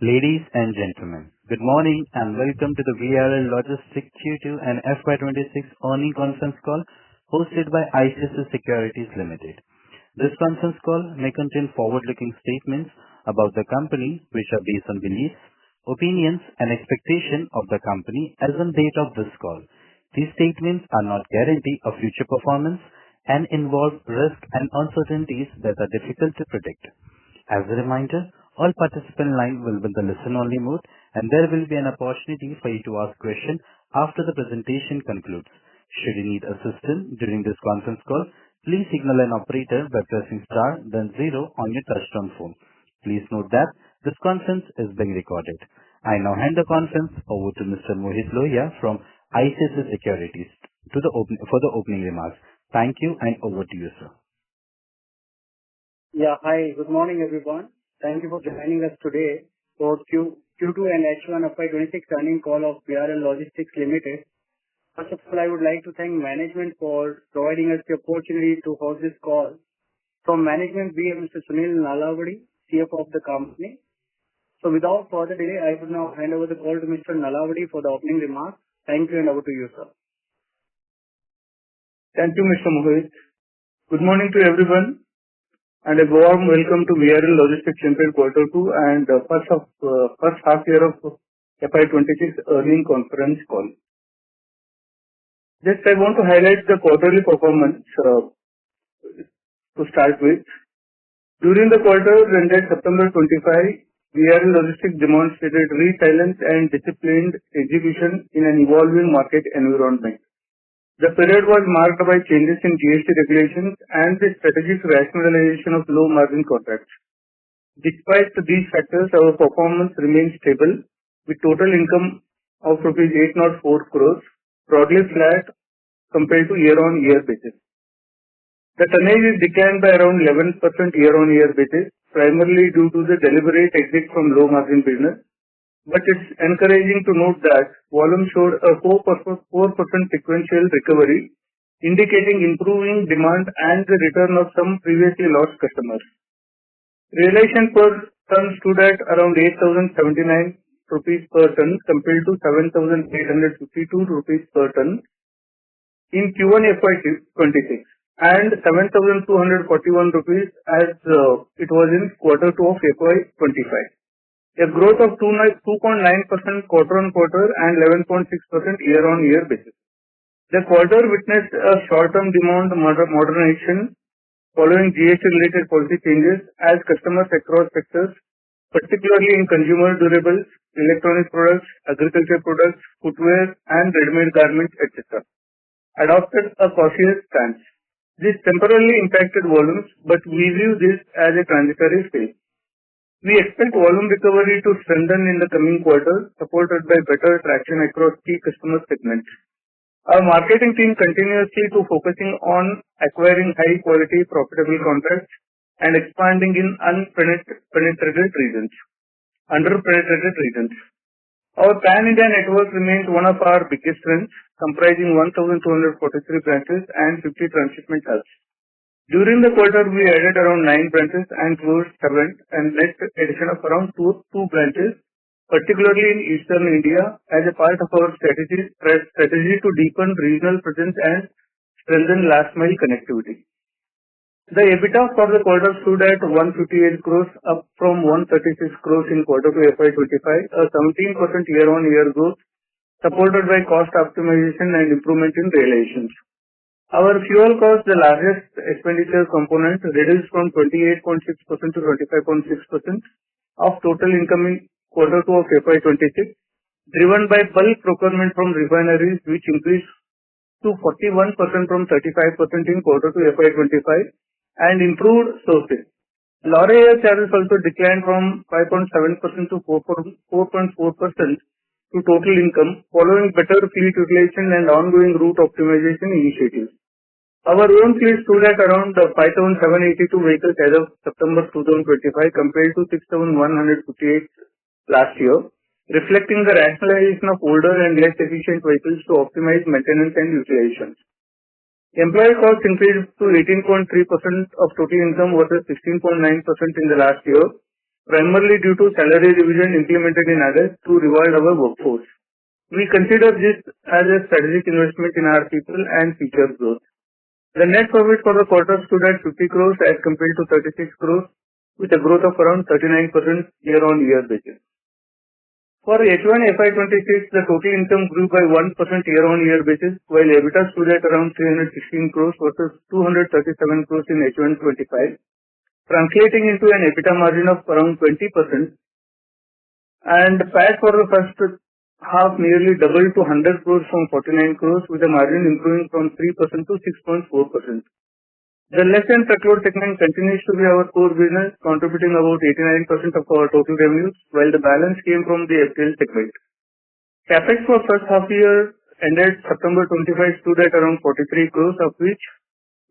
Ladies and gentlemen, good morning and welcome to the VRL Logistics Q2 and FY26 earnings conference call hosted by ICICI Securities Limited. This conference call may contain forward-looking statements about the company which are based on beliefs, opinions, and expectations of the company as on date of this call. These statements are not guarantee of future performance and involve risks and uncertainties that are difficult to predict. As a reminder, all participant line will be in the listen-only mode, and there will be an opportunity for you to ask questions after the presentation concludes. Should you need assistance during this conference call, please signal an operator by pressing star then 0 on your touchtone phone. Please note that this conference is being recorded. I now hand the conference over to Mr. Mohit Lohia from ICICI Securities for the opening remarks. Thank you, and over to you, sir. Yeah, hi. Good morning, everyone. Thank you for joining us today for Q2 and H1 FY26 earnings call of VRL Logistics Limited. First of all, I would like to thank management for providing us the opportunity to host this call. From management, we have Mr. Sunil Nalavadi, CFO of the company. So without further delay, I would now hand over the call to Mr. Nalavadi for the opening remarks. Thank you, and over to you, sir. Thank you, Mr. Mohit. Good morning to everyone, and a warm welcome to VRL Logistics Limited Q2 and first half year of FY26 earnings conference call. Just I want to highlight the quarterly performance to start with. During the quarter ended September 25, VRL Logistics demonstrated resilience and disciplined execution in an evolving market environment. The period was marked by changes in GST regulations and the strategic rationalization of low-margin contracts. Despite these factors, our performance remained stable, with total income of Rs 804 crores, broadly flat compared to year-on-year basis. The tonnage is declined by around 11% year-on-year basis, primarily due to the deliberate exit from low-margin business. But it's encouraging to note that volume showed a 4% sequential recovery, indicating improving demand and the return of some previously lost customers. Realization per ton stood at around 8,079 rupees per ton compared to 7,852 rupees per ton in Q1 FY26 and 7,241 rupees as it was in Q2 of FY25. A growth of 2.9% quarter-on-quarter and 11.6% year-on-year basis. The quarter witnessed a short-term demand moderation following GST-related policy changes as customers across sectors, particularly in consumer durables, electronic products, agriculture products, footwear, and ready-made garments, etc., adopted a cautious stance. This temporarily impacted volumes, but we view this as a transitory phase. We expect volume recovery to strengthen in the coming quarters, supported by better traction across key customer segments. Our marketing team continuously to focusing on acquiring high-quality, profitable contracts and expanding in underpenetrated regions. Our pan-India network remains one of our biggest strengths, comprising 1,243 branches and 50 transshipment hubs. During the quarter, we added around 9 branches and closed 7, and net addition of around 2 branches, particularly in Eastern India, as a part of our strategy to deepen regional presence and strengthen last-mile connectivity. The EBITDA for the quarter stood at 158 crores, up from 136 crores in Q2 FY25, a 17% year-on-year growth, supported by cost optimization and improvement in realizations. Our fuel cost, the largest expenditure component, reduced from 28.6% to 25.6% of total income in Q2 of FY26, driven by bulk procurement from refineries, which increased to 41% from 35% in Q2 FY25, and improved sourcing. Lorry hire charges also declined from 5.7% to 4.4% to total income, following better fleet utilization and ongoing route optimization initiatives. Our own fleet stood at around 5,782 vehicles as of September 2025 compared to 6,158 last year, reflecting the rationalization of older and less efficient vehicles to optimize maintenance and utilization. Employee costs increased to 18.3% of total income versus 16.9% in the last year, primarily due to salary revision implemented in August to reward our workforce. We consider this as a strategic investment in our people and future growth. The net profit for the quarter stood at 50 crores as compared to 36 crores, with a growth of around 39% year-on-year basis. For H1 FY26, the total income grew by 1% year-on-year basis, while EBITDA stood at around 316 crores versus 237 crores in H1 25, translating into an EBITDA margin of around 20%, and PAT for the first half nearly doubled to 100 crores from 49 crores, with a margin improving from 3% to 6.4%. The less than truckload segment continues to be our core business, contributing about 89% of our total revenues, while the balance came from the FTL segment. Capex for first half year ended September 25 stood at around 43 crores, of which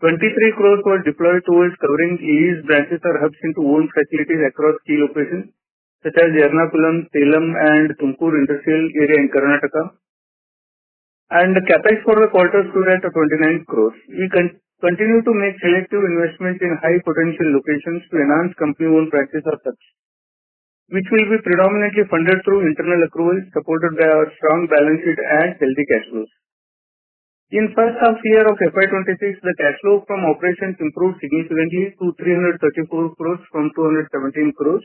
23 crores were deployed towards covering AE's branches or hubs into owned facilities across key locations, such as Ernakulam, Salem, and Tumkur Industrial Area in Karnataka. And the capex for the quarter stood at 29 crores. We continue to make selective investments in high potential locations to enhance company-owned branches or hubs, which will be predominantly funded through internal accruals supported by our strong balance sheet and healthy cash flows. In first half year of FY26, the cash flow from operations improved significantly to 334 crores from 217 crores,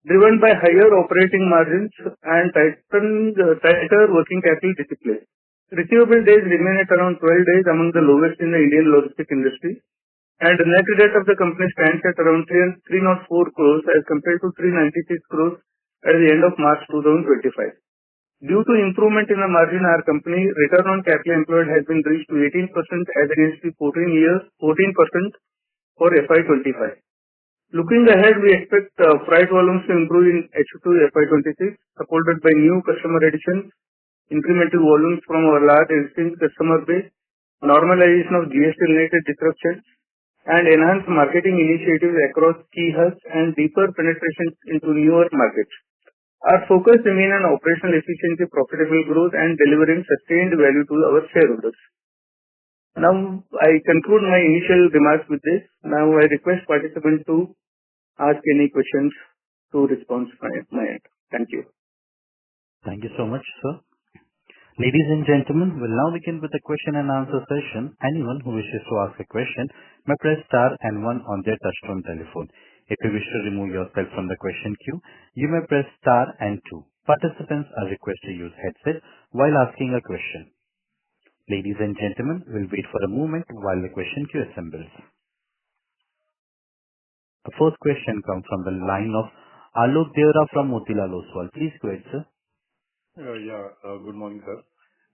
driven by higher operating margins and tighter working capital discipline. Receivable days remain at around 12 days, among the lowest in the Indian logistics industry, and the net debt of the company stands at around 304 crores as compared to 396 crores at the end of March 2025. Due to improvement in the margin, our company return on capital employed has been reached to 18% as against the 14% for FY25. Looking ahead, we expect freight volumes to improve in H2 FY26, supported by new customer additions, incremental volumes from our large existing customer base, normalization of GST-related disruptions, and enhanced marketing initiatives across key hubs and deeper penetration into newer markets. Our focus remains on operational efficiency, profitable growth, and delivering sustained value to our shareholders. Now, I conclude my initial remarks with this. Now, I request participants to ask any questions to respond from my end. Thank you. Thank you so much, sir. Ladies and gentlemen, we'll now begin with the question and answer session. Anyone who wishes to ask a question may press star and one on their touchtone telephone. If you wish to remove yourself from the question queue, you may press star and two. Participants are requested to use headset while asking a question. Ladies and gentlemen, we'll wait for a moment while the question queue assembles. The first question comes from the line of Alok Deora from Motilal Oswal. Please go ahead, sir. Good morning, sir.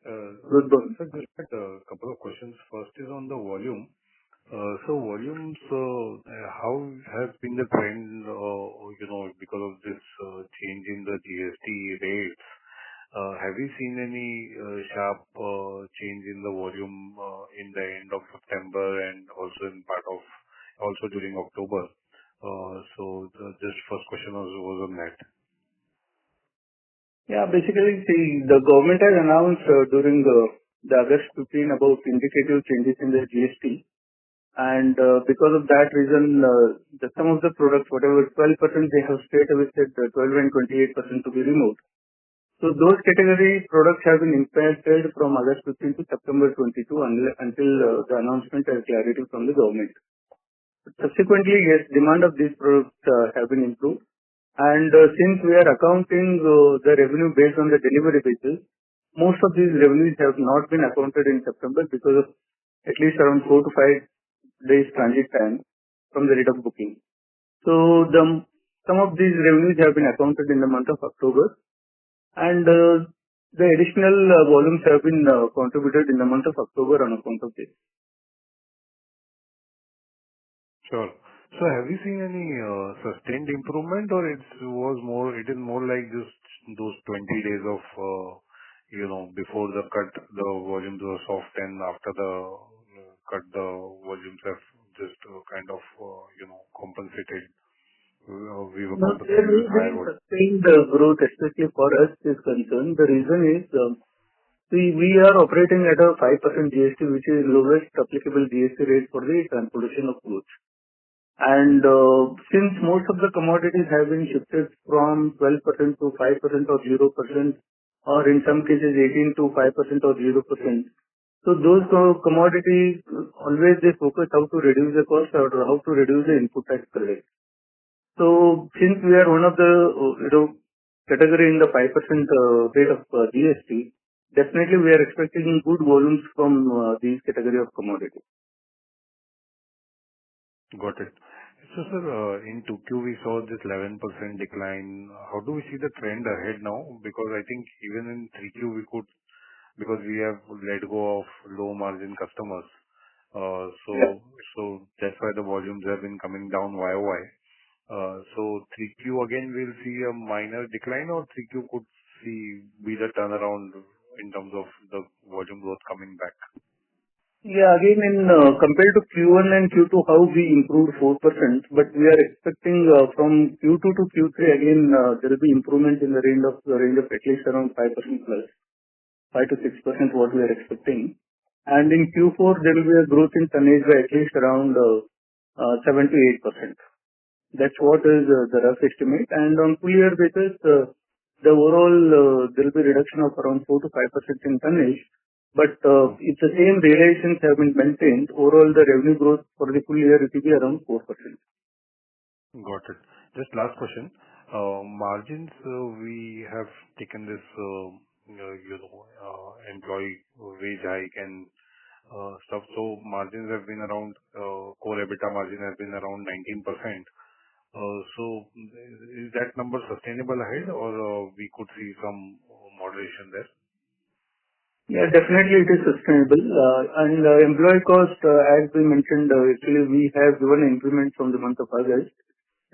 Good morning. Sir, just had a couple of questions. First is on the volume. So volumes, how has been the trend, because of this change in the GST rates? Have you seen any sharp change in the volume in the end of September and also during October? So this first question was on that. Yeah, basically, the government has announced during the August 15 about indicative changes in the GST. And because of that reason, some of the products, whatever 12% they have straight away said 12 and 28% to be removed. So those category products have been impacted from August 15 to September 22 until the announcement and clarity from the government. Subsequently, yes, demand of these products have been improved. And since we are accounting the revenue based on the delivery basis, most of these revenues have not been accounted in September because of at least around 4 to 5 days transit time from the rate of booking. So some of these revenues have been accounted in the month of October, and the additional volumes have been contributed in the month of October on account of this. Sure. So have you seen any sustained improvement, or it is more like just those 20 days of before the cut, the volumes were soft, and after the cut, the volumes have just kind of compensated. We were compensated with higher volume. Sustained growth, especially for us, is concerned. The reason is we are operating at a 5% GST, which is lowest applicable GST rate for the transportation of goods. And since most of the commodities have been shifted from 12% to 5% or 0%, or in some cases 18 to 5% or 0%, so those commodities always they focus how to reduce the cost or how to reduce the input tax credit. So since we are one of the category in the 5% rate of GST, definitely we are expecting good volumes from these category of commodities. Got it. So, sir, in 2Q, we saw this 11% decline. How do we see the trend ahead now? Because I think even in 3Q, because we have let go of low margin customers. So that's why the volumes have been coming down YOY. So 3Q again, we'll see a minor decline, or 3Q could be the turnaround in terms of the volume growth coming back? Yeah, again, in compared to Q1 and Q2, how we improved 4%, but we are expecting from Q2 to Q3 again, there will be improvement in the range of at least around 5% plus, 5 to 6% what we are expecting. And in Q4, there will be a growth in tonnage by at least around 7 to 8%. That's what is the rough estimate. And on full year basis, the overall there will be reduction of around 4 to 5% in tonnage. But if the same realizations have been maintained, overall the revenue growth for the full year it will be around 4%. Got it. Just last question. Margins, we have taken this, employee wage hike and stuff. So margins have been around, core EBITDA margin has been around 19%. So is that number sustainable ahead, or we could see some moderation there? Yeah, definitely it is sustainable. And employee cost, as we mentioned, actually we have given an increment from the month of August.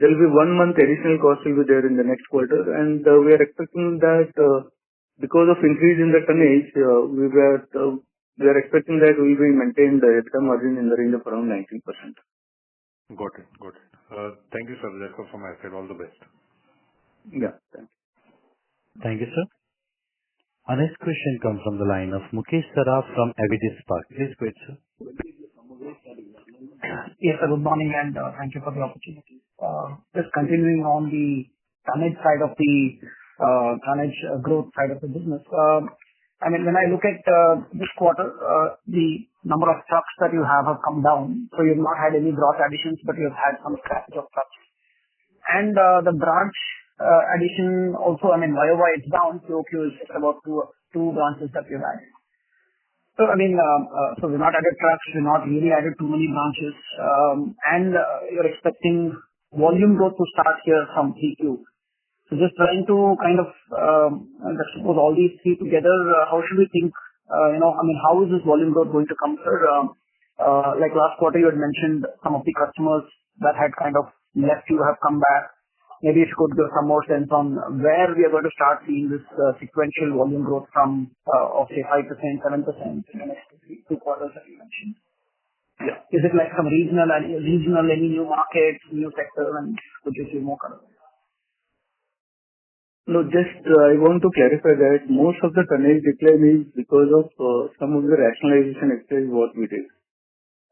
There will be 1 month additional cost will be there in the next quarter, and we are expecting that because of increase in the tonnage, we are expecting that we will maintain the EBITDA margin in the range of around 19%. Got it. Thank you, sir. That's all from my side. All the best. Yeah, thank you. Thank you, sir. Our next question comes from the line of Mukesh Saraf from Avendus Spark. Please go ahead, sir. Yes, sir. Good morning, and thank you for the opportunity. Just continuing on the tonnage side of the tonnage growth side of the business. I mean, when I look at this quarter, the number of trucks that you have come down. So you've not had any gross additions, but you've had some scrappage of trucks. And the branch addition also, I mean, YOY it's down. QOQ is about two branches that you've added. So, I mean, so we've not added trucks, we've not really added too many branches, and you're expecting volume growth to start here from 3Q. So just trying to kind of, let's suppose all these three together, how should we think, I mean, how is this volume growth going to come, sir? Like last quarter, you had mentioned some of the customers that had kind of left you have come back. Maybe if you could give some more sense on where we are going to start seeing this sequential volume growth from, of say 5%, 7% in the next two quarters that you mentioned. Yeah. Is it like some regional, any new markets, new sector, and could you see more color? No, just I want to clarify that most of the tonnage decline is because of some of the rationalization exercise what we did.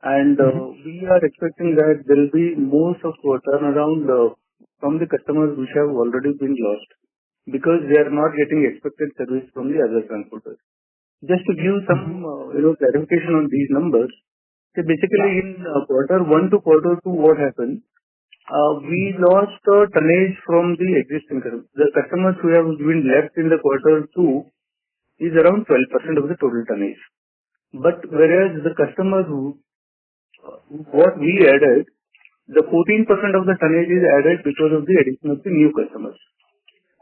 And we are expecting that there will be most of turnaround from the customers which have already been lost because they are not getting expected service from the other transporters. Just to give some clarification on these numbers, so basically in quarter 1 to quarter 2, what happened? We lost tonnage from the existing customers. The customers who have been left in the quarter 2 is around 12% of the total tonnage. But whereas the customers what we added, the 14% of the tonnage is added because of the addition of the new customers.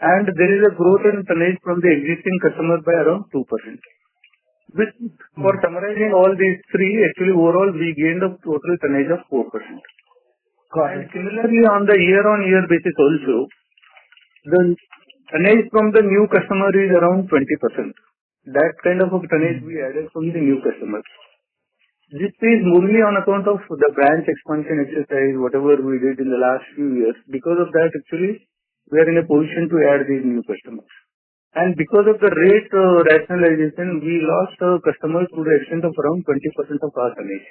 And there is a growth in tonnage from the existing customers by around 2%. For summarizing all these three, actually overall we gained a total tonnage of 4%. And similarly on the year-on-year basis also, the tonnage from the new customer is around 20%. That kind of a tonnage we added from the new customers. This is mainly on account of the branch expansion exercise, whatever we did in the last few years. Because of that, actually, we are in a position to add these new customers. And because of the rate rationalization, we lost customers to the extent of around 20% of our tonnage.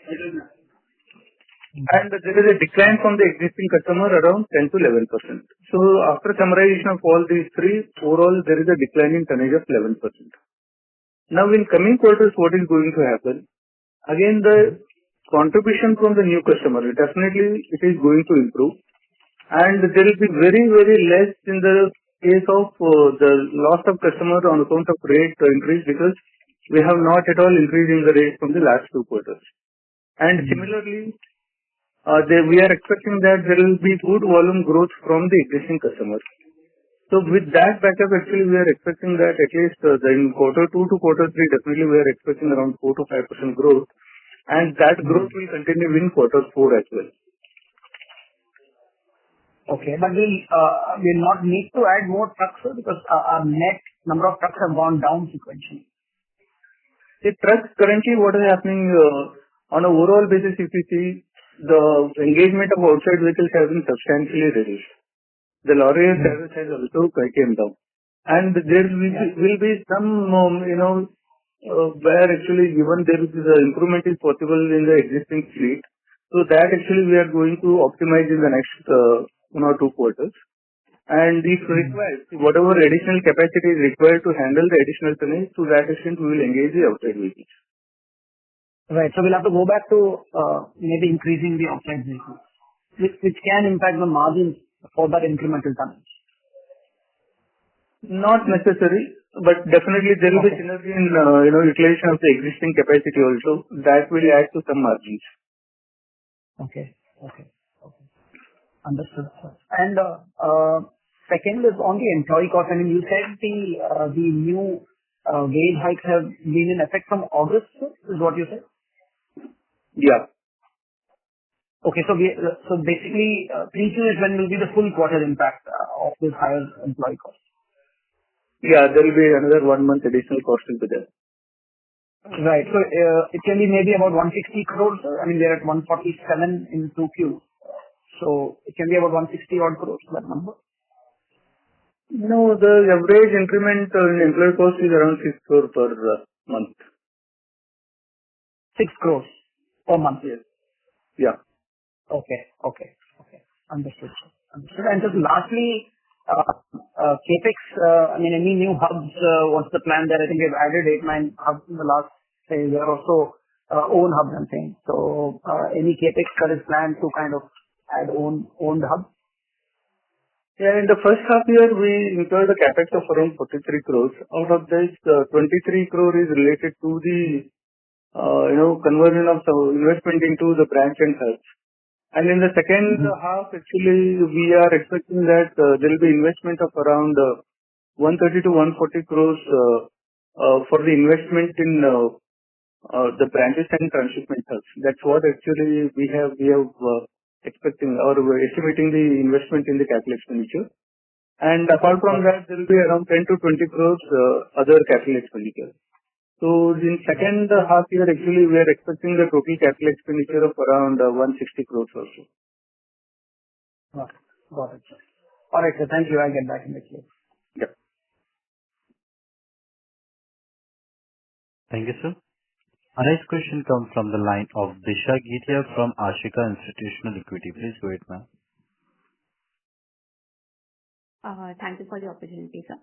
and there is a decline from the existing customer around 10 to 11%. So after summarization of all these three, overall there is a decline in tonnage of 11%. Now in coming quarters, what is going to happen? Again, the contribution from the new customer, definitely it is going to improve, and there will be very, very less in the case of the loss of customer on account of rate increase, because we have not at all increasing the rate from the last 2 quarters. And similarly, we are expecting that there will be good volume growth from the existing customers. So with that backup, actually we are expecting that at least in quarter 2 to quarter 3, definitely we are expecting around 4 to 5% growth, and that growth will continue in quarter 4 as well. Okay, but we'll not need to add more trucks, sir, because our net number of trucks have gone down sequentially. The trucks currently, what is happening on an overall basis, if you see, the engagement of outside vehicles has been substantially reduced. The lorry service has also came down, and there will be some, where actually given there is improvement is possible in the existing fleet. So that actually we are going to optimize in the next 1 or 2 quarters. And if required, whatever additional capacity is required to handle the additional tonnage, to that extent we will engage the outside vehicles. Right. So we'll have to go back to maybe increasing the outside vehicles, which can impact the margins for that incremental tonnage. Not necessary, but definitely there will be synergy in utilization of the existing capacity also. That will add to some margins. Okay. Understood, sir. And second is on the employee cost. I mean, you said the new wage hikes have been in effect from August, sir, is what you said? Yeah. Okay, so basically, 3Q is when will be the full quarter impact of this higher employee cost? Yeah, there will be another 1 month additional cost will be there. Right. So it can be maybe about 160 crores, sir. I mean, they're at 147 in 2Q. So it can be about 160 odd crores, that number? No, the average increment in employee cost is around 6 crore per month. 6 crores per month? Yes. Yeah. Okay. Understood, sir. And just lastly, CapEx, I mean, any new hubs, what's the plan there? I think we've added 8, 9 hubs in the last, say, year or so, own hubs and things. So, any CapEx that is planned to kind of add owned hubs? Yeah, in the first half year, we incurred a capex of around 43 crores. Out of this, 23 crore is related to the, conversion of some investment into the branch and hubs. And in the second half, actually, we are expecting that there will be investment of around 130 to 140 crores for the investment in the branches and transshipment hubs. That's what actually we have expecting or we're estimating the investment in the capital expenditure. And apart from that, there will be around 10 to 20 crores other capital expenditure. So in second half year, actually, we are expecting the total capital expenditure of around 160 crores also. Got it, sir. All right, sir. Thank you. I'll get back in the queue. Yeah. Thank you, sir. Our next question comes from the line of Disha Gitia from Ashika Institutional Equity. Please go ahead, ma'am. Thank you for the opportunity, sir.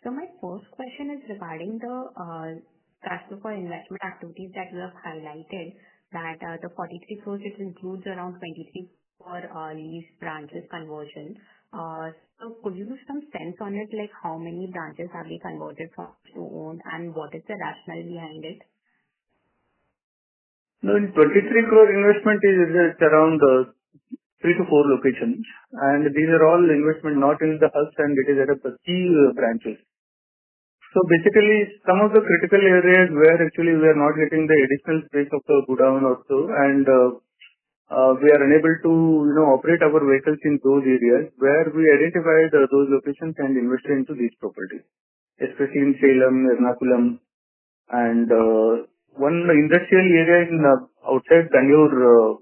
So my first question is regarding the cash flow for investment activities that you have highlighted, that the 43 crores, it includes around 23 for lease branches conversion. So could you give some sense on it, like how many branches have we converted from to own, and what is the rationale behind it? No, in 23 crore investment is around 3 to 4 locations, and these are all investment not in the hubs, and it is at a key branches. So basically, some of the critical areas where actually we are not getting the additional space of the godown also, and we are unable to operate our vehicles in those areas, where we identified those locations and invested into these properties, especially in Salem, Ernakulam, and one industrial area in outside Bangalore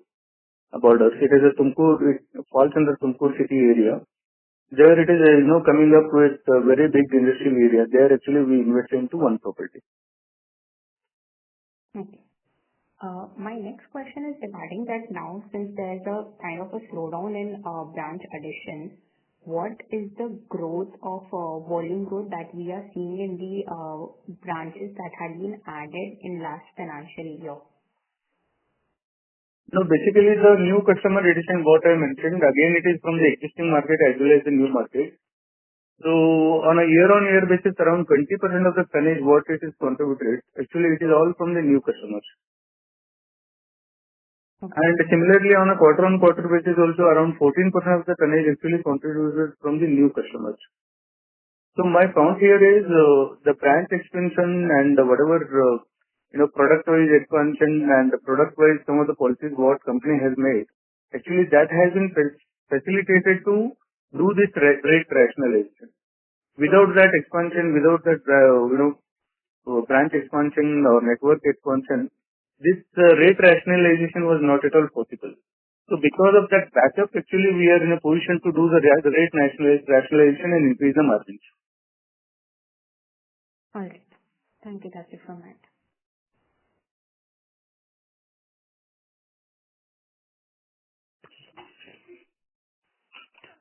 borders. It is a Tumkur, it falls under Tumkur city area. There it is, coming up with a very big industrial area. There actually we invested into one property. Okay. My next question is regarding that now, since there's a kind of a slowdown in branch additions, what is the growth of volume growth that we are seeing in the branches that had been added in last financial year? No, basically the new customer addition, what I mentioned, again, it is from the existing market as well as the new market. So on a year-on-year basis, around 20% of the tonnage, what it is contributed, actually it is all from the new customers. Okay. And similarly, on a quarter-on-quarter basis, also around 14% of the tonnage actually contributed from the new customers. So my count here is the branch expansion and whatever product-wise expansion and product-wise some of the policies what company has made. Actually, that has been facilitated to do this rate rationalization. Without that expansion, without that branch expansion or network expansion, this rate rationalization was not at all possible. So because of that backup, actually we are in a position to do the rate rationalization and increase the margins. All right. Thank you. That's it from my end.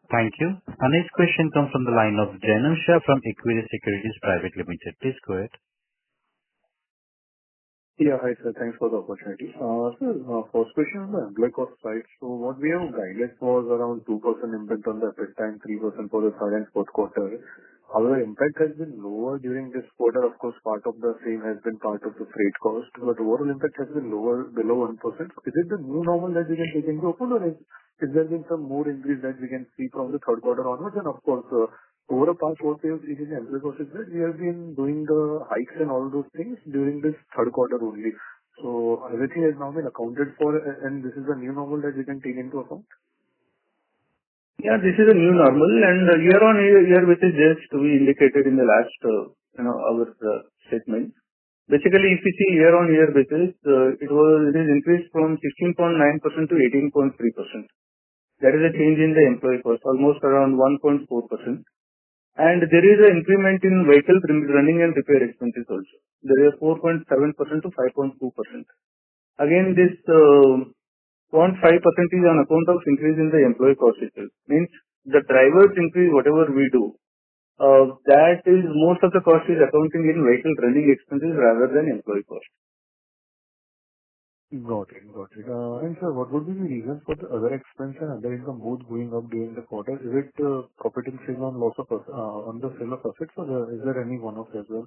Thank you. Our next question comes from the line of Janam Shah from Equity Securities Private Limited. Please go ahead. Yeah. Hi, sir. Thanks for the opportunity. Sir, first question on the employee cost side. So what we have guided was around 2% impact on the EBITDA and 3% for the third and fourth quarter. However, impact has been lower during this quarter. Of course, part of the same has been part of the freight cost, but overall impact has been lower, below 1%. Is it the new normal that we can take into account, or is there been some more increase that we can see from the third quarter onwards? And of course, over the past 4 years, in the employee cost is that we have been doing the hikes and all those things during this third quarter only. So everything has now been accounted for, and this is the new normal that we can take into account? Yeah, this is a new normal, and year-on-year basis, just we indicated in the last, our statement. Basically, if you see year-on-year basis, it is increased from 16.9% to 18.3%. That is a change in the employee cost, almost around 1.4%. And there is an increment in vehicle running and repair expenses also. There is 4.7% to 5.2%. Again, this 0.5% is on account of increase in the employee cost itself. Means the drivers increase whatever we do. That is most of the cost is accounting in vehicle running expenses rather than employee cost. Got it. And sir, what would be the reasons for the other expense and other income both going up during the quarter? Is it profit and sale on on the sale of assets, or is there any one-off as well?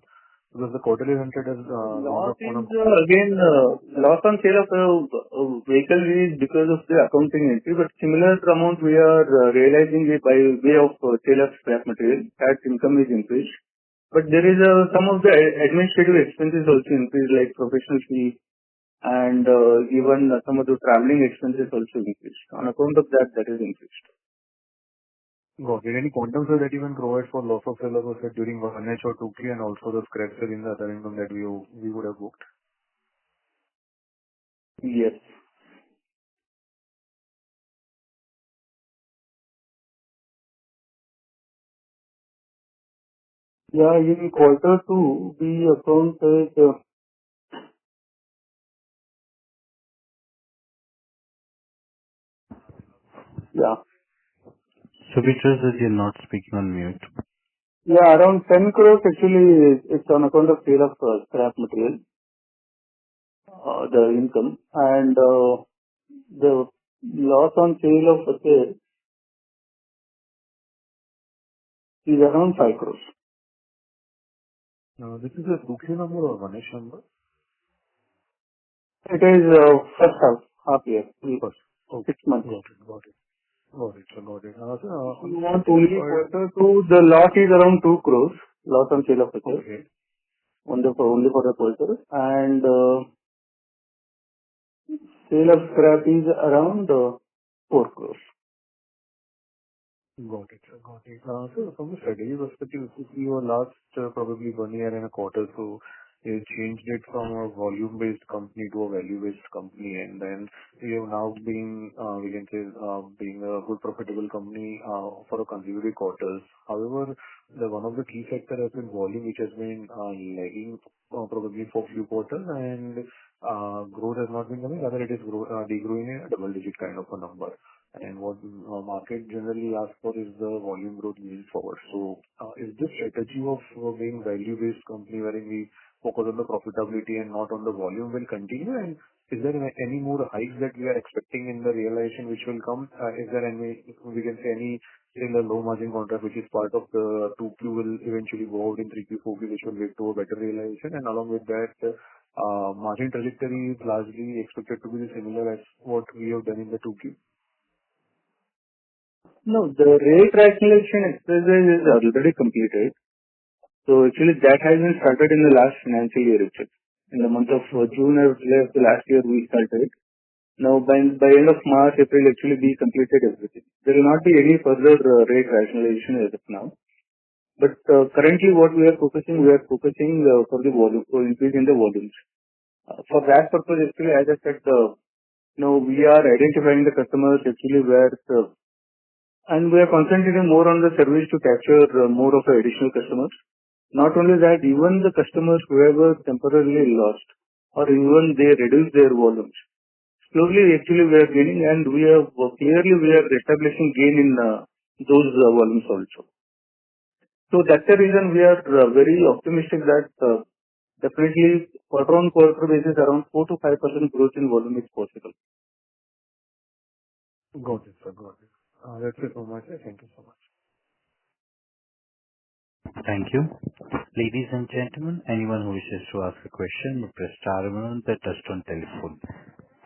Because the quarterly rented is loss on sale of vehicle is because of the accounting entry, but similar amount we are realizing it by way of sale of scrap material. That income is increased. But there is some of the administrative expenses also increased, like professional fee and even some of the traveling expenses also increased. On account of that is increased. Got it. Any quantum, sir, that you can provide for loss of sale of asset during 1H or 2Q, and also the scrap sale in the other income that we would have booked? Yes. Yeah, in quarter 2, we accounted So we trust that you're not speaking on mute. Yeah, around 10 crores actually it's on account of sale of scrap material, the income, and the loss on sale of asset is around 5 crores. This is a 2Q number or 1H number? It is first half year, First. Okay. 6 months. Got it. Sir, got it. You want only quarter 2, the loss is around 2 crores, loss on sale of asset. Okay. Only for the quarter. And sale of scrap is around 4 crores. Got it, sir. Got it. So from a strategy perspective, if you see your last probably 1 year and a quarter, so changed it from a volume-based company to a value-based company, and then we have now been, we can say, being a good profitable company for a consecutive quarters. However, one of the key factor has been volume, which has been lagging probably for a few quarters, and growth has not been coming. Rather, it is degrowing a double-digit kind of a number. And what market generally asks for is the volume growth moving forward. So, is this strategy of being value-based company wherein we focus on the profitability and not on the volume will continue? And is there any more hikes that we are expecting in the realization which will come? Is there any, we can say, any in the low margin contract which is part of the 2Q will eventually go out in 3Q, 4Q, which will lead to a better realization? And along with that, margin trajectory is largely expected to be similar as what we have done in the 2Q. No, the rate rationalization exercise is already completed. So actually that has been started in the last financial year itself. In the month of June of the last year we started. Now by end of March, April actually we completed everything. There will not be any further rate rationalization as of now. But currently what we are focusing for the volume, for increase in the volumes. For that purpose actually, as I said, we are identifying the customers actually where and we are concentrating more on the service to capture more of the additional customers. Not only that, even the customers who were temporarily lost or even they reduce their volumes. Slowly actually we are gaining and we are establishing gain in those volumes also. So that's the reason we are very optimistic that definitely quarter on quarter basis around 4 to 5% growth in volume is possible. Got it, sir. Got it. That's it from my side. Thank you so much. Thank you. Ladies and gentlemen, anyone who wishes to ask a question, may press star on the touchtone telephone.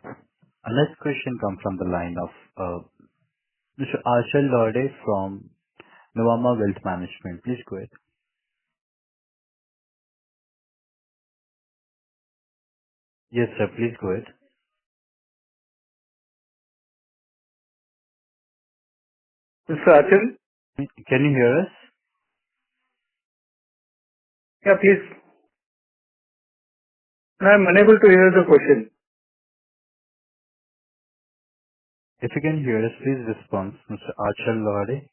Our next question comes from the line of Mr. Arshal Lorde from Nuvama Wealth Management. Please go ahead. Yes, sir. Please go ahead. Mr. Arshal? Can you hear us? Yeah, please. I'm unable to hear the question. If you can hear us, please respond, Mr. Arshal Lorde.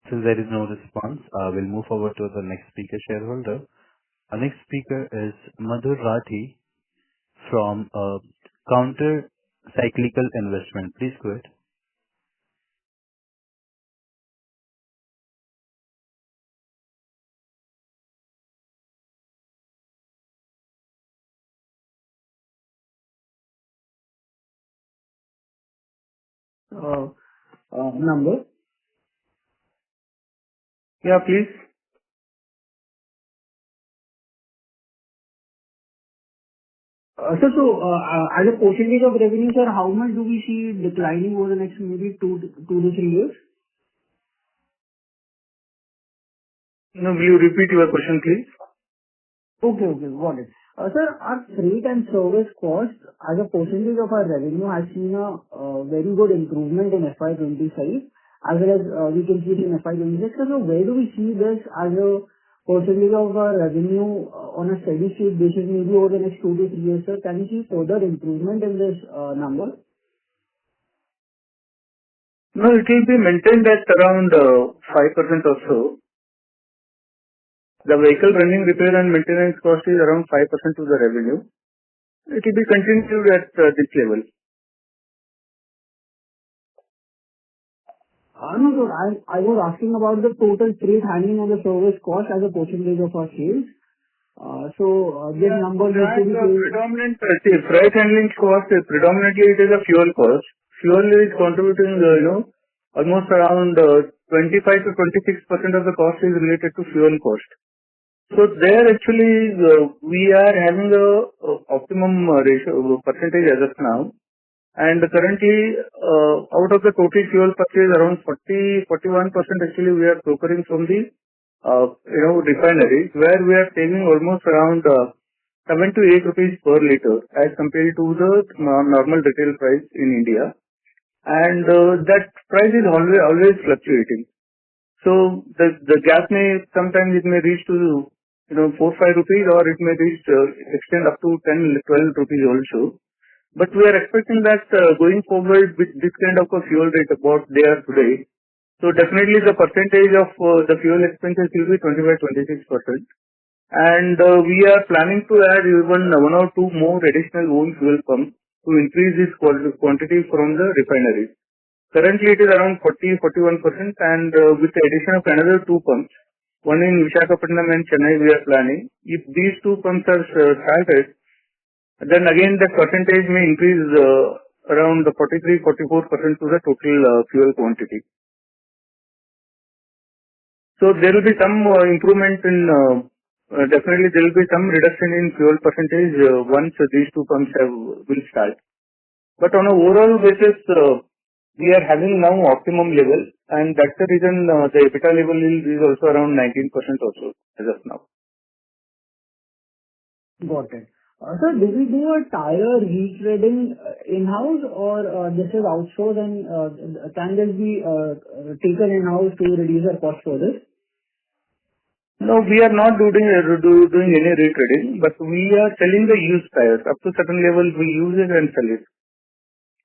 Since there is no response, we'll move forward to the next speaker shareholder. Our next speaker is Madhur Rathi from Counter Cyclical Investment. Please go ahead. Number. Yeah, please. Sir, as a percentage of revenue, sir, how much do we see declining over the next maybe 2 to 3 years? No, will you repeat your question, please? Okay, got it. Sir, our freight and service cost as a percentage of our revenue has seen a very good improvement in FY25, as well as we can see it in FY26. So where do we see this as a percentage of our revenue on a steady state basis, maybe over the next 2 to 3 years, sir? Can you see further improvement in this number? No, it will be maintained at around 5% or so. The vehicle running repair and maintenance cost is around 5% of the revenue. It will be continued at this level. No, sir. I was asking about the total freight handling and the service cost as a percentage of our sales. This number needs to be predominant freight handling cost is predominantly it is a fuel cost. Fuel is contributing, almost around 25 to 26% of the cost is related to fuel cost. So there actually we are having a optimum ratio percentage as of now. And currently out of the total fuel purchase around 41% actually we are procuring from the refineries, where we are saving almost around 7 to 8 rupees per liter as compared to the normal retail price in India. And that price is always fluctuating. So the gap may sometimes it may reach to 4-5 rupees, or it may reach extend up to 10-12 rupees also. But we are expecting that going forward with this kind of a fuel rate what they are today, so definitely the percentage of the fuel expenses will be 25-26%. And we are planning to add even one or two more additional own fuel pumps to increase this quantity from the refineries. Currently it is around 40-41%, and with the addition of another two pumps, one in Visakhapatnam and Chennai we are planning. If these two pumps are started, then again the percentage may increase around 43-44% to the total fuel quantity. So there will be some improvement in, definitely there will be some reduction in fuel percentage once these two pumps will start. But on an overall basis, we are having now optimum level, and that's the reason the EBITDA level is also around 19% also as of now. Got it. Sir, do we do a tire retreading in-house, or this is outsourced, and can this be taken in-house to reduce our cost further? No, we are not doing any retreading, but we are selling the used tires. Up to certain level, we use it and sell it.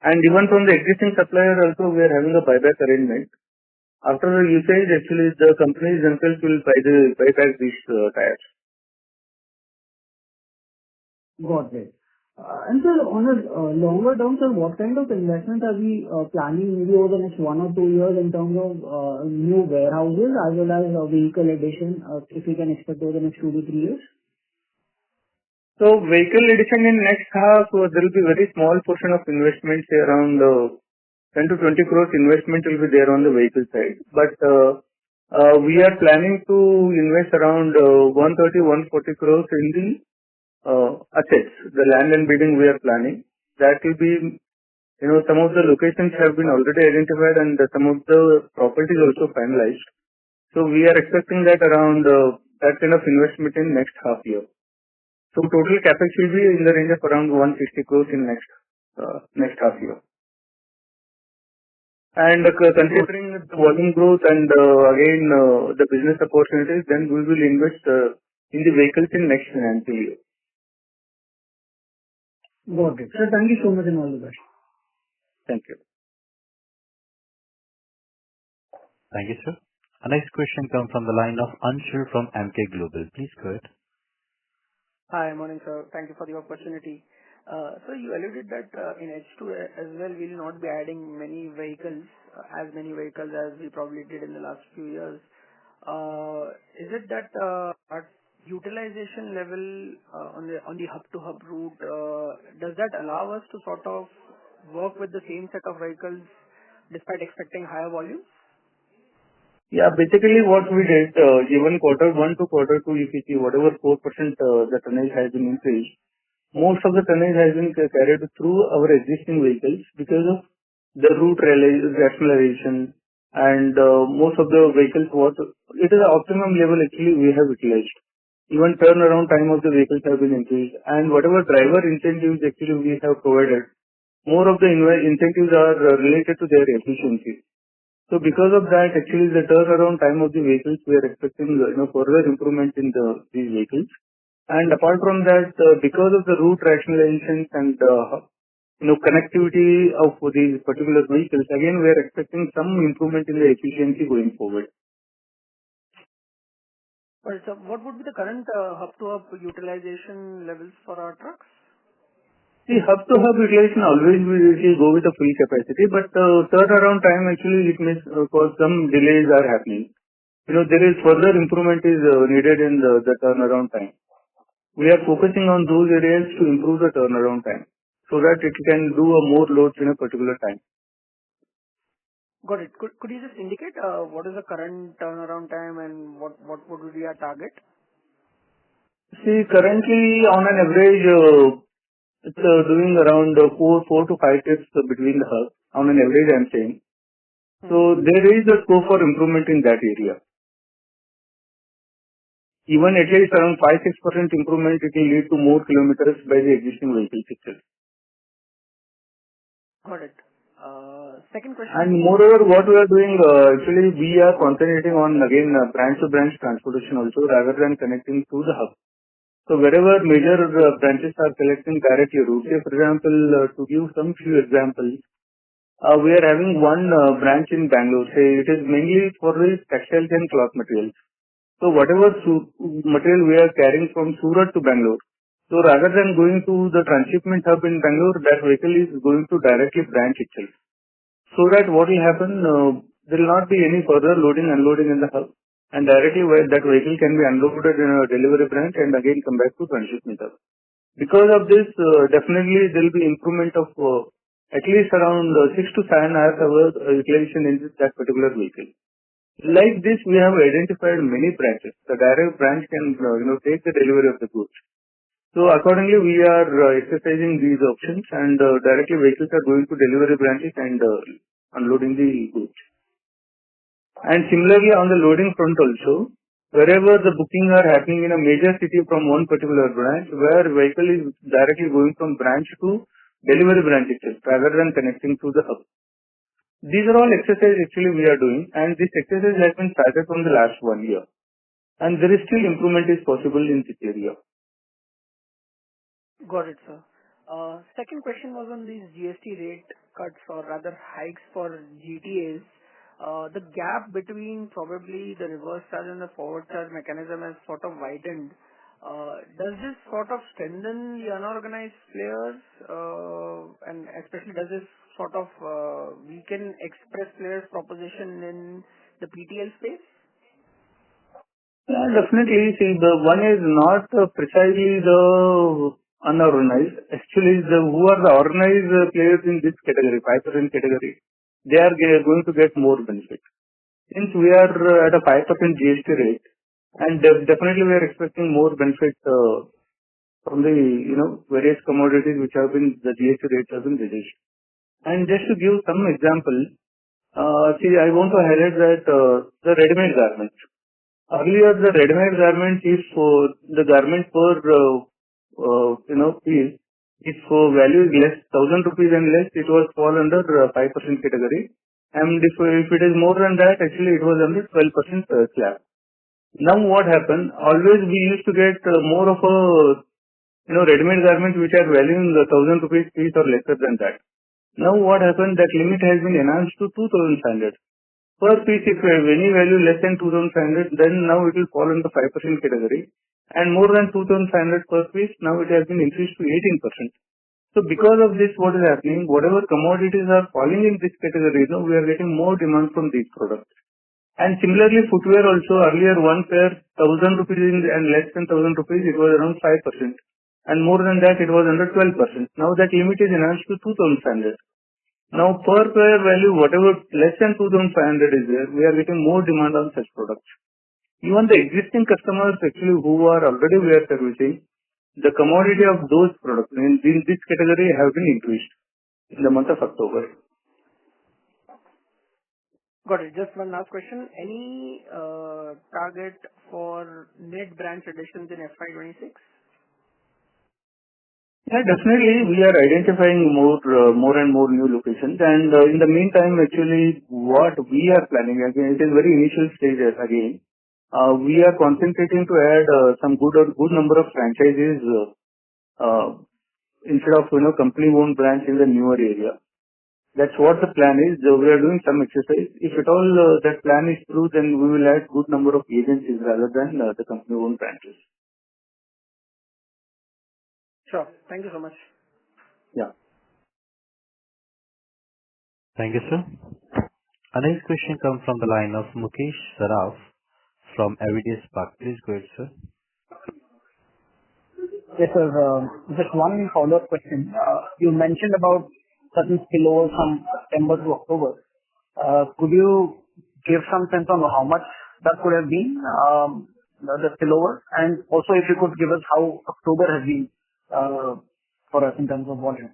And even from the existing supplier also, we are having a buyback arrangement. After the usage, actually, the companies themselves will buy back these tires. Got it. And sir, on a longer term, sir, what kind of investment are we planning maybe over the next 1 or 2 years in terms of new warehouses as well as vehicle addition, if we can expect over the next 2 to 3 years? So vehicle addition in next half, there will be very small portion of investment, say around 10 to 20 crores investment will be there on the vehicle side. But we are planning to invest around 130-140 crores in the assets, the land and building we are planning. That will be, some of the locations have been already identified, and some of the properties also finalized. So we are expecting that around that kind of investment in next half year. So total capex will be in the range of around 160 crores in next half year. And considering the volume growth and again the business opportunities, then we will invest in the vehicles in next financial year. Got it. Sir, thank you so much and all the best. Thank you. Thank you, sir. Our next question comes from the line of Anshul from MK Global. Please go ahead. Hi, morning, sir. Thank you for the opportunity. So you alluded that in H2 as well, we will not be adding many vehicles, as many vehicles as we probably did in the last few years. Is it that our utilization level on the hub-to-hub route, does that allow us to sort of work with the same set of vehicles despite expecting higher volumes? Yeah, basically what we did, even quarter 1 to quarter 2, if you see whatever 4% the tonnage has been increased, most of the tonnage has been carried through our existing vehicles because of the route rationalization, and most of the vehicles it is an optimum level actually we have utilized. Even turnaround time of the vehicles have been increased, and whatever driver incentives actually we have provided, more of the incentives are related to their efficiency. So because of that, actually the turnaround time of the vehicles, we are expecting further improvement in these vehicles. And apart from that, because of the route rationalizations and connectivity of these particular vehicles, again we are expecting some improvement in the efficiency going forward. Well, so what would be the current hub-to-hub utilization levels for our trucks? See, hub-to-hub utilization always will go with a full capacity, but turnaround time actually it may cause some delays are happening. There is further improvement is needed in the turnaround time. We are focusing on those areas to improve the turnaround time so that it can do a more loads in a particular time. Got it. Could you just indicate what is the current turnaround time and what would be our target? See, currently on an average, it's doing around 4 to 5 trips between the hubs. On an average, I'm saying. So there is a scope for improvement in that area. Even at least around 5-6% improvement, it will lead to more kilometers by the existing vehicles itself. Got it. Second question. And moreover, what we are doing, actually, we are concentrating on, again, branch-to-branch transportation also, rather than connecting to the hub. So wherever major branches are collecting directly route, say, for example, to give some few examples, we are having one branch in Bangalore. Say it is mainly for the textiles and cloth materials. So whatever material we are carrying from Surat to Bangalore, so rather than going to the transshipment hub in Bangalore, that vehicle is going to directly branch itself. So that what will happen, there will not be any further loading, unloading in the hub, and directly that vehicle can be unloaded in a delivery branch and again come back to transshipment hub. Because of this, definitely there will be improvement of at least around 6 to 7 hours utilization in that particular vehicle. Like this, we have identified many branches. The direct branch can take the delivery of the goods. So accordingly, we are exercising these options, and directly vehicles are going to delivery branches and unloading the goods. And similarly, on the loading front also, wherever the booking are happening in a major city from one particular branch, where vehicle is directly going from branch to delivery branch itself, rather than connecting to the hub. These are all exercises actually we are doing, and this exercise has been started from the last 1 year. And there is still improvement is possible in this area. Got it, sir. Second question was on these GST rate cuts or rather hikes for GTAs. The gap between probably the reverse charge and the forward charge mechanism has sort of widened. Does this sort of strengthen the unorganized players, and especially does this sort of weaken express players' proposition in the PTL space? Yeah, definitely. See, the one is not precisely the unorganized. Actually, who are the organized players in this category, 5% category, they are going to get more benefit. Since we are at a 5% GST rate, and definitely we are expecting more benefit from the various commodities which have been, the GST rates have been reduced. And just to give some example, see, I want to highlight that the ready-made garments. Earlier, the ready-made garment, if the garment per piece, if value is less, 1,000 rupees and less, it was fall under 5% category. And if it is more than that, actually it was under 12% slab. Now what happened? Always we used to get more of a ready-made garment which are valuing the 1,000 rupees piece or lesser than that. Now what happened? That limit has been enhanced to 2,500. Per piece, if you have any value less than 2,500, then now it will fall in the 5% category. And more than 2,500 per piece, now it has been increased to 18%. So because of this, what is happening? Whatever commodities are falling in this category, we are getting more demand from these products. And similarly, footwear also, earlier one pair, 1,000 rupees and less than 1,000 rupees, it was around 5%. And more than that, it was under 12%. Now that limit is enhanced to 2,500. Now, per pair value, whatever less than 2,500 is there, we are getting more demand on such products. Even the existing customers actually who are already we are servicing, the commodity of those products in this category have been increased in the month of October. Got it. Just one last question. Any target for net branch additions in FY26? Yeah, definitely. We are identifying more and more new locations. And in the meantime, actually, what we are planning, again, it is very initial stages again. We are concentrating to add some good number of franchises instead of company-owned branch in the newer area. That's what the plan is. We are doing some exercise. If at all that plan is true, then we will add good number of agencies rather than the company-owned branches. Sure. Thank you so much. Yeah. Thank you, sir. Our next question comes from the line of Mukesh Saraf from Everyday Spark. Please go ahead, sir. Yes, sir. Just one follow-up question. You mentioned about certain spillovers from September to October. Could you give some sense on how much that could have been, the spillover? And also if you could give us how October has been for us in terms of volume.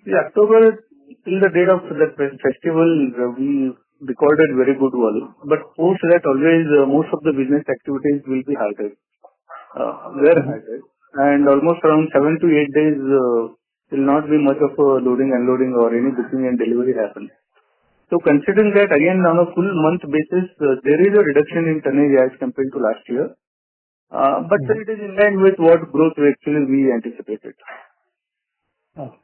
Yeah, October, till the date of the festival, we recorded very good volume. But post that, always most of the business activities will be halted. Were halted. And almost around 7 to 8 days will not be much of a loading, unloading or any booking and delivery happen. So considering that again on a full month basis, there is a reduction in tonnage as compared to last year. But it is in line with what growth actually we anticipated. Okay.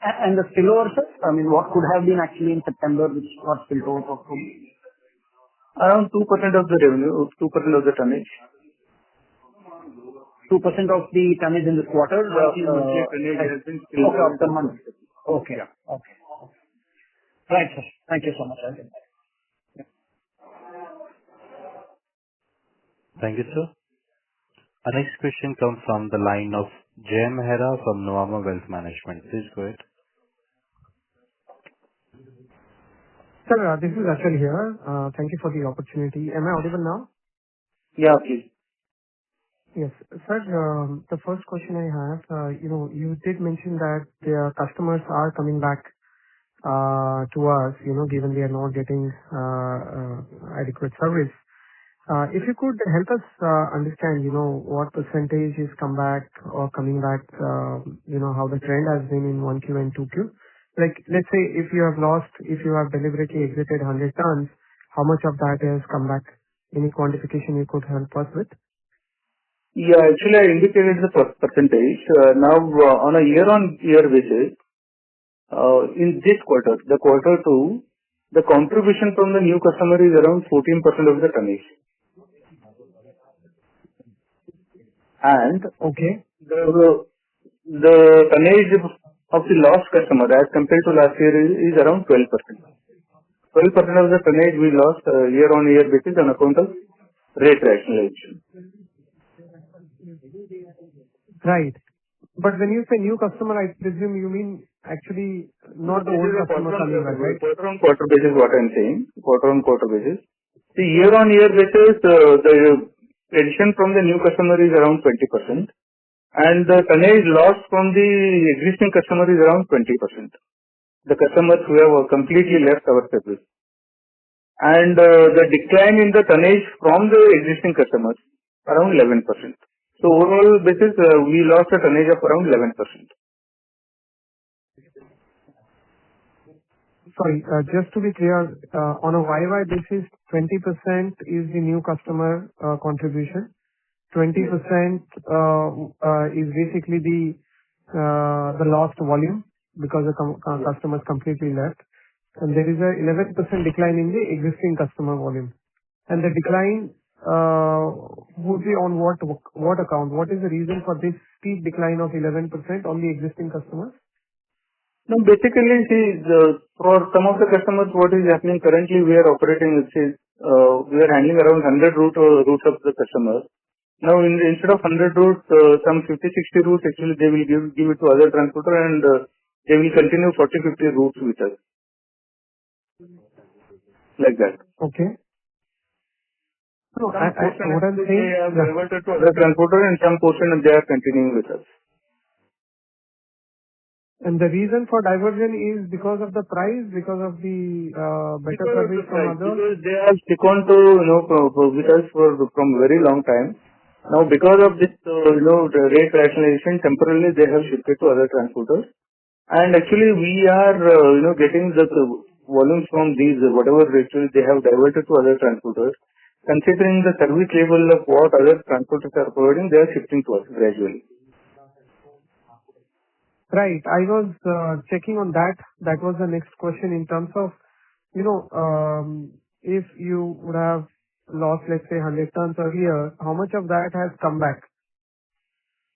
And the spillover, sir? I mean, what could have been actually in September, which got spilled over to October? Around 2% of the revenue, 2% of the tonnage. 2% of the tonnage in this quarter? Monthly tonnage has been spilled Okay, over. after month. Okay. Yeah. Okay. Right, sir. Thank you so much. Thank you, sir. Our next question comes from the line of Jay Mehra from Nuvama Wealth Management. Please go ahead. Sir, this is Ashwin here. Thank you for the opportunity. Am I audible now? Yeah, please. Yes. Sir, the first question I have, you did mention that the customers are coming back to us, given they are not getting adequate service. If you could help us understand, what percentage is come back or coming back, how the trend has been in 1Q and 2Q. Like, let's say if you have deliberately exited 100 tons, how much of that has come back? Any quantification you could help us with? Yeah, actually I indicated the percentage. Now on a year-on-year basis, in this quarter, the quarter 2, the contribution from the new customer is around 14% of the tonnage. And okay, the tonnage of the lost customer as compared to last year is around 12%. 12% of the tonnage we lost year-on-year basis on account of rate rationalization. Right. But when you say new customer, I presume you mean actually not the old customer coming back, right? Quarter-on-quarter basis what I'm saying. Quarter-on-quarter basis. The year-on-year basis, the addition from the new customer is around 20%. And the tonnage loss from the existing customer is around 20%. The customers who have completely left our service. And the decline in the tonnage from the existing customers around 11%. So overall basis, we lost a tonnage of around 11%. Sorry, just to be clear, on a YY basis, 20% is the new customer contribution. 20% is basically the lost volume because the customers completely left. And there is a 11% decline in the existing customer volume. And the decline would be on what account? What is the reason for this steep decline of 11% on the existing customers? No, basically, see, for some of the customers, what is happening currently, we are operating, we are handling around 100 routes of the customers. Now, instead of 100 routes, some 50, 60 routes, actually, they will give it to other transporter and they will continue 40, 50 routes with us. Like that. Okay. So, what I'm saying, they have diverted to other transporter and some portion they are continuing with us. And the reason for diversion is because of the price, because of the better service from others? Because they have stick on to, with us from a very long time. Now, because of this, the rate rationalization, temporarily they have shifted to other transporters. And actually, we are, getting the volumes from these, whatever actually they have diverted to other transporters. Considering the service level of what other transporters are providing, they are shifting to us gradually. Right. I was checking on that. That was the next question in terms of, if you would have lost, let's say, 100 tons earlier, how much of that has come back?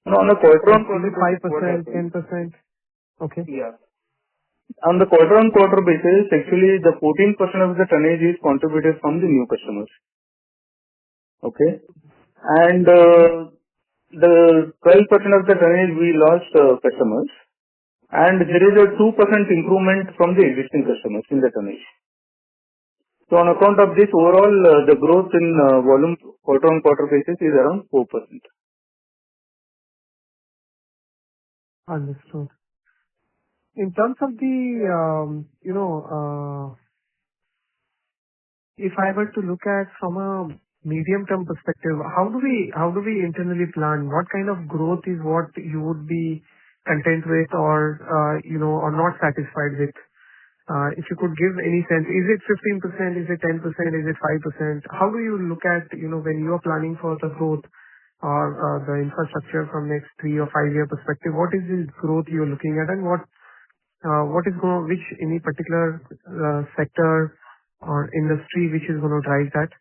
No, on a quarter-on-quarter 5%, 10%? Okay. Yeah. On the quarter-on-quarter basis, actually, the 14% of the tonnage is contributed from the new customers. Okay. And the 12% of the tonnage we lost customers. And there is a 2% improvement from the existing customers in the tonnage. So on account of this, overall, the growth in volume quarter-on-quarter basis is around 4%. Understood. In terms of the, if I were to look at from a medium-term perspective, how do we internally plan? What kind of growth is what you would be content with or, or not satisfied with? If you could give any sense, is it 15%, is it 10%, is it 5%? How do you look at, when you are planning for the growth or the infrastructure from next 3 or 5 year perspective, what is the growth you're looking at, and which any particular sector or industry which is going to drive that?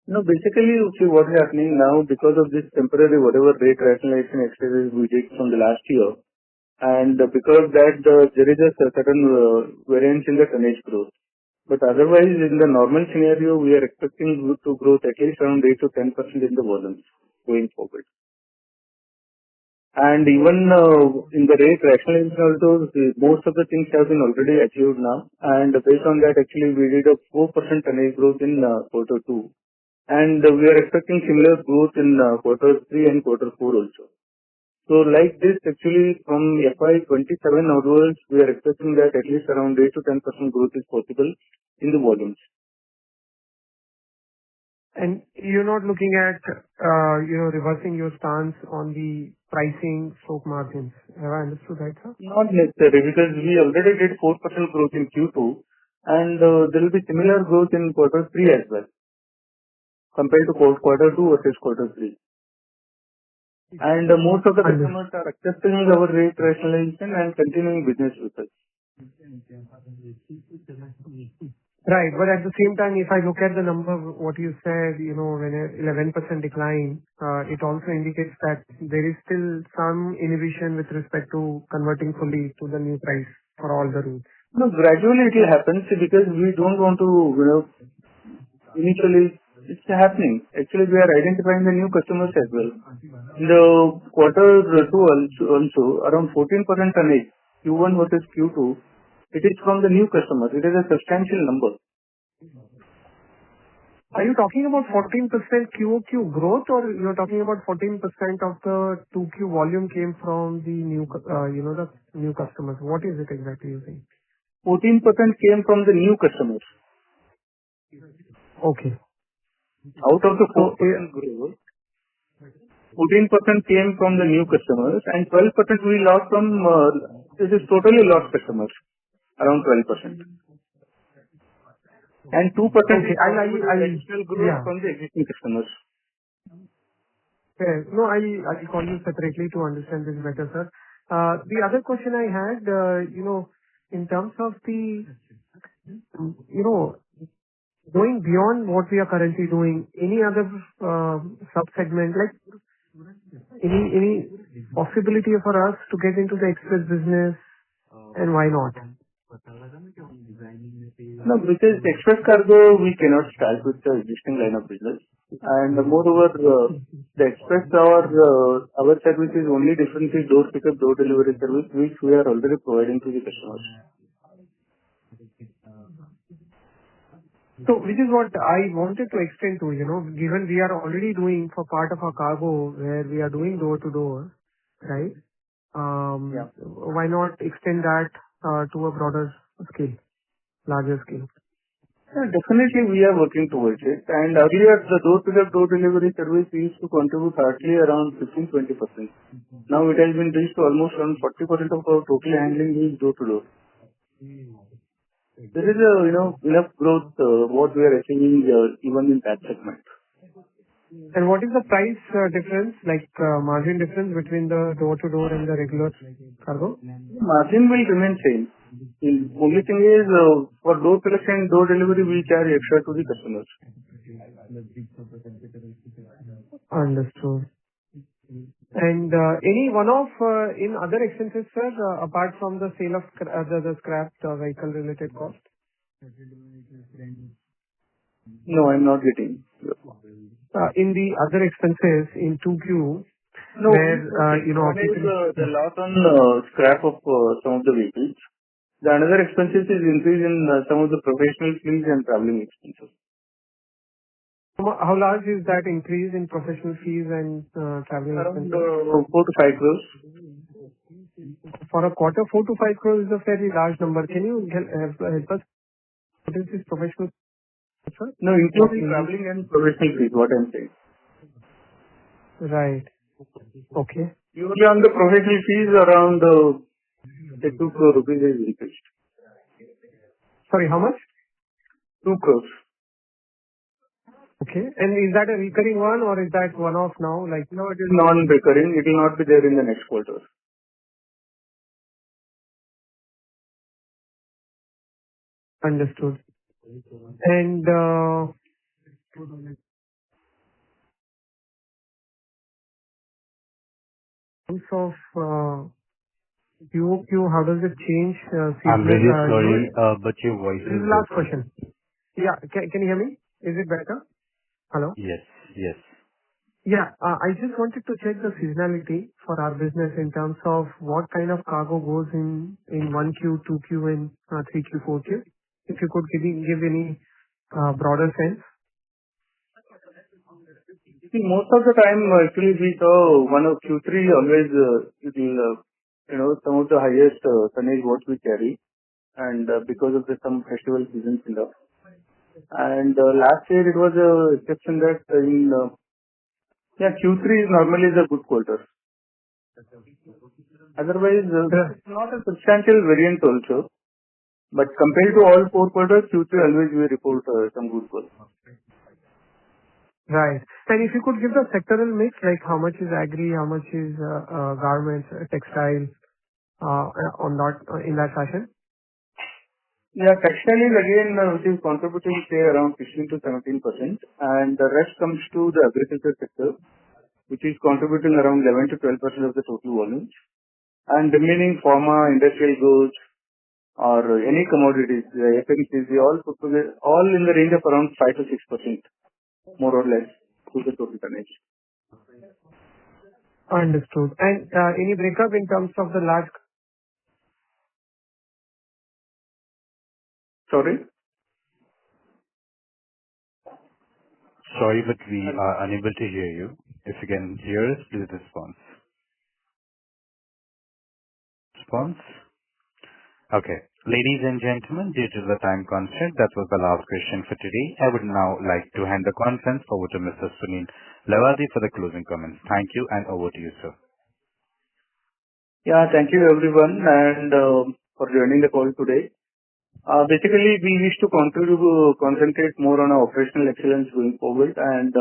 No, basically, see what is happening now because of this temporary whatever rate rationalization exercise we did from the last year, and because that there is a certain variance in the tonnage growth. But otherwise, in the normal scenario, we are expecting to grow at least around 8 to 10% in the volumes going forward. And even in the rate rationalization also, most of the things have been already achieved now. And based on that, actually, we did a 4% tonnage growth in quarter 2. And we are expecting similar growth in quarter 3 and quarter 4 also. So like this, actually, from FY27 onwards, we are expecting that at least around 8 to 10% growth is possible in the volumes. And you're not looking at, reversing your stance on the pricing stroke margins. Have I understood right, sir? Not necessarily, because we already did 4% growth in Q2, and there will be similar growth in quarter 3 as well, compared to quarter 2 versus quarter 3. And most of the customers are accepting our rate rationalization and continuing business with us. Right. But at the same time, if I look at the number, what you said, when 11% decline, it also indicates that there is still some inhibition with respect to converting fully to the new price for all the routes. No, gradually it will happen, because we don't want to, initially it's happening. Actually, we are identifying the new customers as well. In the quarter 2 also around 14% tonnage, Q1 versus Q2, it is from the new customers. It is a substantial number. Are you talking about 14% QOQ growth, or you're talking about 14% of the 2Q volume came from the new, the new customers? What is it exactly you think? 14% came from the new customers. Okay. Out of the 4% growth, 14% came from the new customers, and 12% we lost from, this is totally lost customers, around 12%. And 2% Okay, additional growth from the existing customers. Okay. No, I'll call you separately to understand this better, sir. The other question I had, in terms of the, going beyond what we are currently doing, any other sub-segment, like any possibility for us to get into the express business, and why not? No, because express cargo, we cannot start with the existing line of business. And moreover, the express our service is only differently door pickup, door delivery service, which we are already providing to the customers. So, which is what I wanted to extend to, given we are already doing for part of our cargo where we are doing door to door, right? Why not extend that to a broader scale, larger scale? Definitely, we are working towards it. And earlier, the door pickup, door delivery service used to contribute hardly around 15-20%. Now it has been reached to almost around 40% of our total handling is door to door. There is enough growth what we are achieving even in that segment. And what is the price difference, like margin difference between the door to door and the regular cargo? Margin will remain same. The only thing is for door collection, door delivery, we charge extra to the customers. Understood. And any one-off in other expenses, sir, apart from the sale of the scrapped vehicle-related cost? No, I'm not getting. In the other expenses in 2Q, No, where, one is the loss on scrap of some of the vehicles. The another expenses is increase in some of the professional fees and traveling expenses. How large is that increase in professional fees and traveling expenses? Around 4 to 5 crores. For a quarter, 4 to 5 crores is a fairly large number. Can you help us? What is this professional? No, including traveling and professional fees, what I'm saying. Right. Okay. Usually on the professional fees around say 2 crore rupees is increased. Sorry, how much? 2 crores. Okay. And is that a recurring one or is that one-off now? Like, No, it is non-recurring. It will not be there in the next quarter. understood. And in terms of QOQ, how does it change I'm seasonal? really sorry, but your voice This is is the last broken. question. Yeah. Can you hear me? Is it better? Hello? Yes, yes. Yeah. I just wanted to check the seasonality for our business in terms of what kind of cargo goes in 1Q, 2Q, and 3Q, 4Q. If you could give any broader sense. See, most of the time, actually, we saw one of Q3 always, it will, some of the highest tonnage what we carry, and because of some festival seasons in the. And last year it was a exception that Q3 is normally the good quarter. Otherwise, it's not a substantial variance also. But compared to all 4 quarters, Q3 always we report some good growth. Right. And if you could give the sectoral mix, like how much is agri, how much is garments, textile, in that fashion? Yeah, textile is again, which is contributing, say, around 16 to 17%, and the rest comes to the agriculture sector, which is contributing around 11 to 12% of the total volumes, and remaining pharma, industrial goods, or any commodities, FMCG, all put together, all in the range of around 5 to 6%, more or less, to the total tonnage. Understood. And any breakup in terms of the large. Sorry? Sorry, but we are unable to hear you. If you can hear us, please respond. Response? Okay. Ladies and gentlemen, due to the time constraint, that was the last question for today. I would now like to hand the conference over to Mr. Sunil Lavadi for the closing comments. Thank you, and over to you, sir. Yeah, thank you everyone, and for joining the call today. Basically, we wish to concentrate more on our operational excellence going forward, and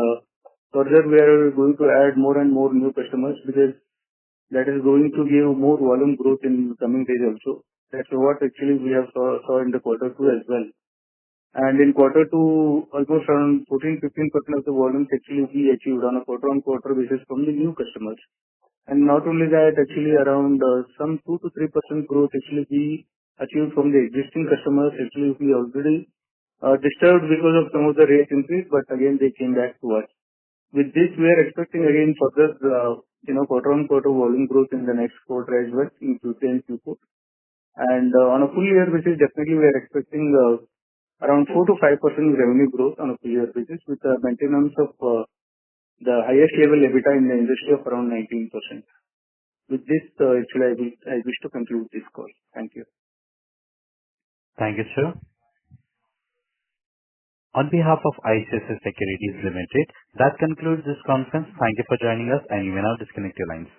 further we are going to add more and more new customers, because that is going to give more volume growth in coming days also. That's what actually we have saw in the quarter 2 as well. And in quarter 2, almost around 14-15% of the volumes actually we achieved on a quarter-on-quarter basis from the new customers. And not only that, actually around some 2 to 3% growth actually we achieved from the existing customers. Actually, we already disturbed because of some of the rate increase, but again they came back to us. With this, we are expecting again further, quarter-on-quarter volume growth in the next quarter as well, in Q3 and Q4. And on a full year basis, definitely we are expecting around 4 to 5% revenue growth on a full year basis, with the maintenance of the highest level EBITDA in the industry of around 19%. With this, actually, I wish to conclude this call. Thank you. Thank you, sir. On behalf of ICICI Securities Limited, that concludes this conference. Thank you for joining us, and you may now disconnect your lines.